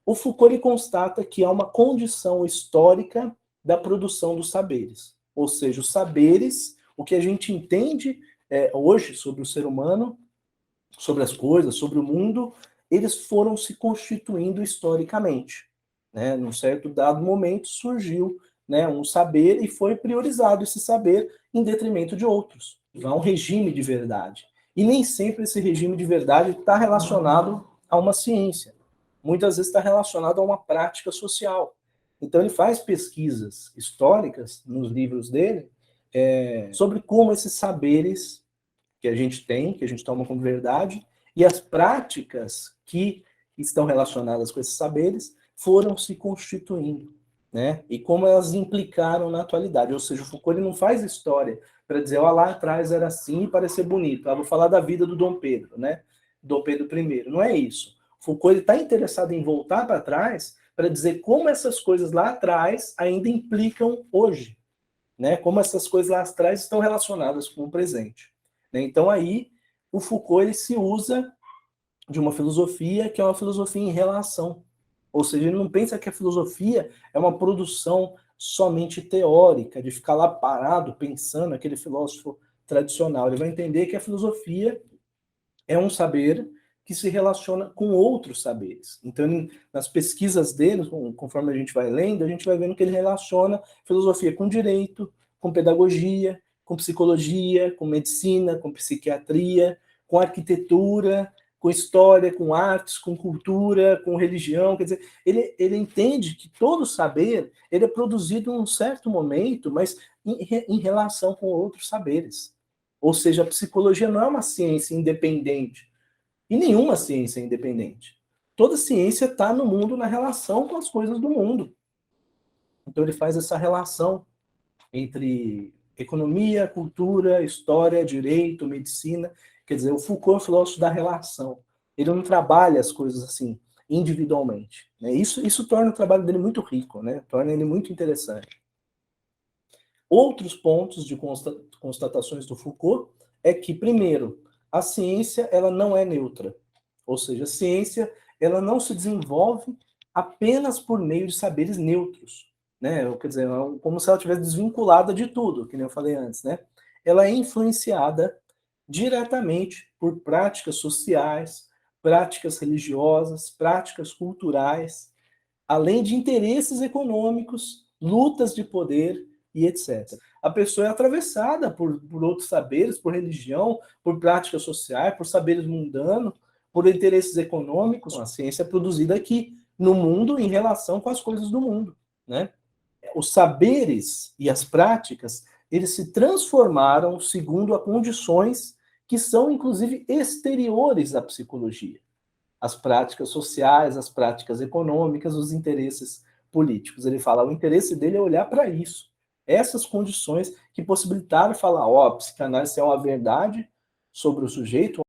O Foucault ele constata que há uma condição histórica da produção dos saberes. Ou seja, os saberes, o que a gente entende hoje sobre o ser humano, sobre as coisas, sobre o mundo, eles foram se constituindo historicamente. Né? Num certo dado momento surgiu, né, um saber e foi priorizado esse saber em detrimento de outros. Há um regime de verdade. E nem sempre esse regime de verdade está relacionado a uma ciência. Muitas vezes está relacionado a uma prática social. Então ele faz pesquisas históricas nos livros dele sobre como esses saberes que a gente tem, que a gente toma como verdade, e as práticas que estão relacionadas com esses saberes foram se constituindo, né? E como elas implicaram na atualidade. Ou seja, o Foucault ele não faz história para dizer, ó, lá atrás era assim e parecer bonito. Vou falar da vida do Dom Pedro, né? Dom Pedro I. Não é isso. Foucault está interessado em voltar para trás para dizer como essas coisas lá atrás ainda implicam hoje, né? Como essas coisas lá atrás estão relacionadas com o presente. Né? Então aí o Foucault ele se usa de uma filosofia que é uma filosofia em relação. Ou seja, ele não pensa que a filosofia é uma produção somente teórica, de ficar lá parado pensando, aquele filósofo tradicional. Ele vai entender que a filosofia é um saber que se relaciona com outros saberes. Então, nas pesquisas dele, conforme a gente vai lendo, a gente vai vendo que ele relaciona filosofia com direito, com pedagogia, com psicologia, com medicina, com psiquiatria, com arquitetura, com história, com artes, com cultura, com religião. Quer dizer, ele entende que todo saber ele é produzido em um certo momento, mas em relação com outros saberes. Ou seja, a psicologia não é uma ciência independente. E nenhuma ciência é independente. Toda ciência está no mundo na relação com as coisas do mundo. Então ele faz essa relação entre economia, cultura, história, direito, medicina. Quer dizer, o Foucault é um filósofo da relação. Ele não trabalha as coisas assim individualmente. Né? Isso torna o trabalho dele muito rico, né? Torna ele muito interessante. Outros pontos de constatações do Foucault é que, primeiro, a ciência ela não é neutra. Ou seja, a ciência ela não se desenvolve apenas por meio de saberes neutros. Né? Quer dizer, como se ela estivesse desvinculada de tudo, que nem eu falei antes. Né? Ela é influenciada diretamente por práticas sociais, práticas religiosas, práticas culturais, além de interesses econômicos, lutas de poder e etc. A pessoa é atravessada por outros saberes, por religião, por práticas sociais, por saberes mundanos, por interesses econômicos. A ciência é produzida aqui no mundo em relação com as coisas do mundo, né? Os saberes e as práticas, eles se transformaram segundo as condições que são, inclusive, exteriores à psicologia. As práticas sociais, as práticas econômicas, os interesses políticos. Ele fala, o interesse dele é olhar para isso. Essas condições que possibilitaram falar, ó, a psicanálise é uma verdade sobre o sujeito,